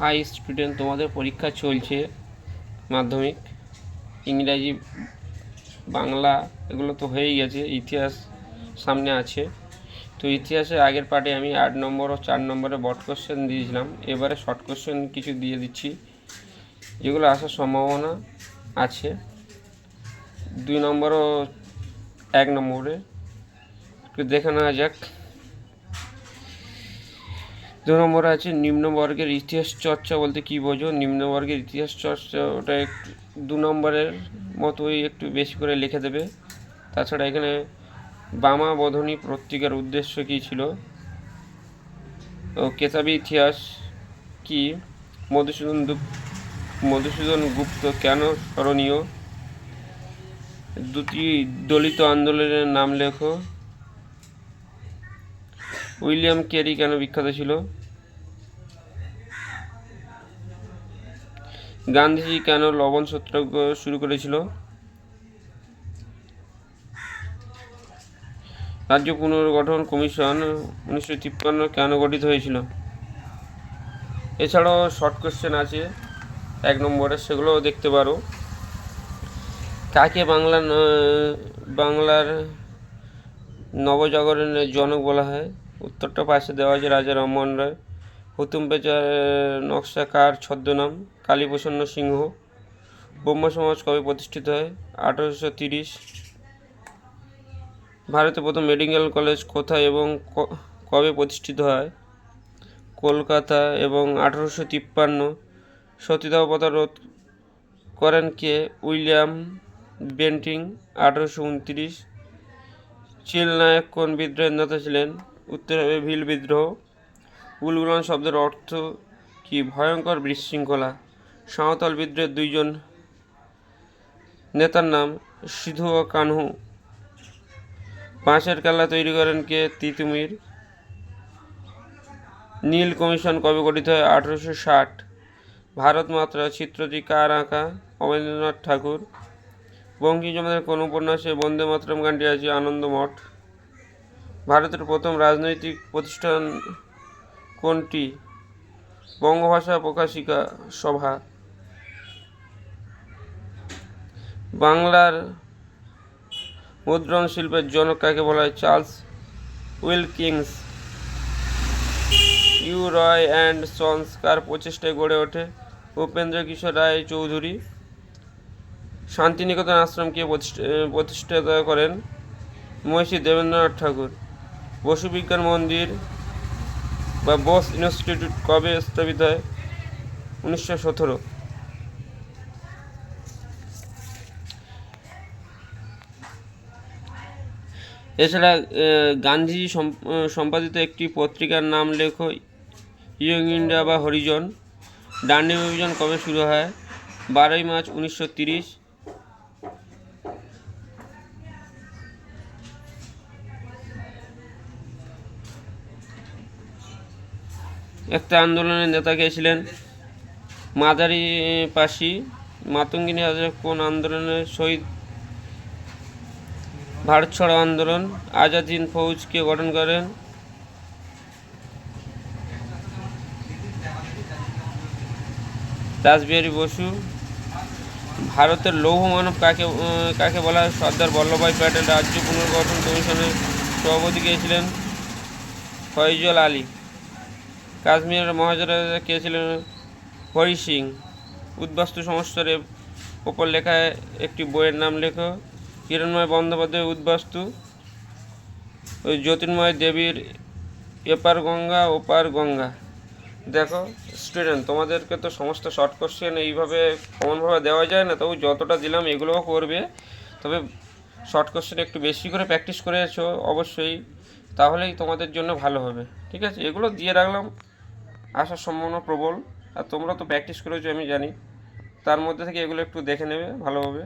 High student, তোমাদের পরীক্ষা চলছে। মাধ্যমিক, ইংরাজি, বাংলা এগুলো তো হয়েই গেছে, ইতিহাস সামনে আছে। তো ইতিহাসের আগের পার্টে আমি 8 নম্বর ও 4 নম্বরে বট কোশ্চেন দিয়েছিলাম। এবারে শর্ট কোশ্চেন কিছু দিয়ে দিচ্ছি যেগুলো আসার সম্ভাবনা আছে। 2 নম্বর ও 1 নম্বরে একটু দেখে নেওয়া যাক। 2 নম্বরে আছে নিম্নবর্গের ইতিহাস চর্চা বলতে কী বোঝো। নিম্নবর্গের ইতিহাস চর্চা ওটা একটু 2 নম্বরের মতোই একটু বেশি করে লিখে দেবে। তাছাড়া এখানে বামা বোধনী পত্রিকার উদ্দেশ্য কী ছিল, ও কেতাবি ইতিহাস কি, মধুসূদন গুপ্ত কেন স্মরণীয়, দুটি দলিত আন্দোলনের নাম লেখো, উইলিয়াম ক্যারি কেন বিখ্যাত ছিল, গান্ধীজি কেন লবণ সত্যাগ্রহ শুরু করেছিল, রাজ্য পুনর্গঠন কমিশন 1953 কেন গঠিত হয়েছিল। এছাড়াও শর্ট কোশ্চেন আছে 1 নম্বরে, সেগুলোও দেখতে পারো। কাকে বাংলার নবজাগরণের জনক বলা হয়। উত্তরটা পাশে দেওয়া আছে, রাজা রামমোহন রায়। হুতুম প্যাঁচার নকশা কার ছদ্মনাম, কালীপ্রসন্ন সিংহ। ব্রহ্ম সমাজ কবে প্রতিষ্ঠিত হয়, 1830। ভারতে প্রথম মেডিকেল কলেজ কোথায় এবং কবে প্রতিষ্ঠিত হয়, কলকাতা এবং 1853। সতীদাহ প্রথা রোধ করেন কে, উইলিয়াম বেন্টিং, 1829। চিল নায়ক কোন বিদ্রোহের নেতা ছিলেন, উত্তর হবে ভিল বিদ্রোহ। উলগুলান শব্দের অর্থ কি, ভয়ঙ্কর বিশৃঙ্খলা। সাঁওতাল বিদ্রোহের 2 জন নেতার নাম, সিধু ও কানহু। বাঁশের খেলা তৈরি করেন কে, তিতুমির। নীল কমিশন কবে গঠিত হয়, 1860। ভারত মাত্রা চিত্রটি কার আঁকা, অবনীন্দ্রনাথ ঠাকুর। বঙ্কিমচন্দ্রের কোন উপন্যাসে বন্দে মাতরম গানটি আছে, আনন্দমঠ। ভারতের প্রথম রাজনৈতিক প্রতিষ্ঠান কোনটি, বঙ্গভাষা প্রকাশিকা সভা। বাংলার মুদ্রণ শিল্পের জনক কাকে বলা হয়, Charles Wilkins. U Ray and sons কার প্রচেষ্টায় গড়ে ওঠে, উপেন্দ্র কিশোর রায় চৌধুরী। শান্তিনিকেতন আশ্রম কে প্রতিষ্ঠা করেন, মহর্ষি দেবেন্দ্রনাথ ঠাকুর। বসু বিজ্ঞান মন্দির বা বোস ইনস্টিটিউট কবে স্থাপিত হয়, 1917। এছাড়া গান্ধীজি সম্পাদিত একটি পত্রিকার নাম লেখো, ইয়ং ইন্ডিয়া বা হরিজন। ডান্ডি অভিযান কবে শুরু হয়, 12ই মার্চ 1930। একটা আন্দোলনের নেতা কে ছিলেন, মাদারি পাশি। মাতঙ্গিনী হাজরা কোন আন্দোলনের শহীদ, ভারত ছাড়ো আন্দোলন। আজাদ হিন্দ ফৌজ কে গঠন করেন, রাসবিহারী বসু। ভারতের লৌহ মানব কাকে বলা হয়, সর্দার বল্লভভাই প্যাটেল। রাজ্য পুনর্গঠন কমিশনের সভাপতি কে ছিলেন, ফয়জল আলী। কাশ্মীরের মহারাজা কে ছিলেন, হরি সিং। উদ্বাস্তু সংস্কারের ওপর লেখা একটি বইয়ের নাম লেখো, হিরণময় বন্দ্যোপাধ্যায় উদ্বাস্তু। ওই জ্যোতির্ময় দেবীর এপার গঙ্গা ওপার গঙ্গা। দেখো স্টুডেন্ট, তোমাদেরকে তো সমস্ত শর্ট কোশ্চেন এইভাবে কমনভাবে দেওয়া যায় না, তবু যতটা দিলাম এগুলোও করবে। তবে শর্ট কোশ্চেন একটু বেশি করে প্র্যাকটিস করেছো অবশ্যই, তাহলেই তোমাদের জন্য ভালো হবে। ঠিক আছে, এগুলো দিয়ে রাখলাম, আসার সম্ভাবনা প্রবল। আর তোমরা তো প্র্যাকটিস করেছো আমি জানি, তার মধ্যে থেকে এগুলো একটু দেখে নেবে ভালোভাবে।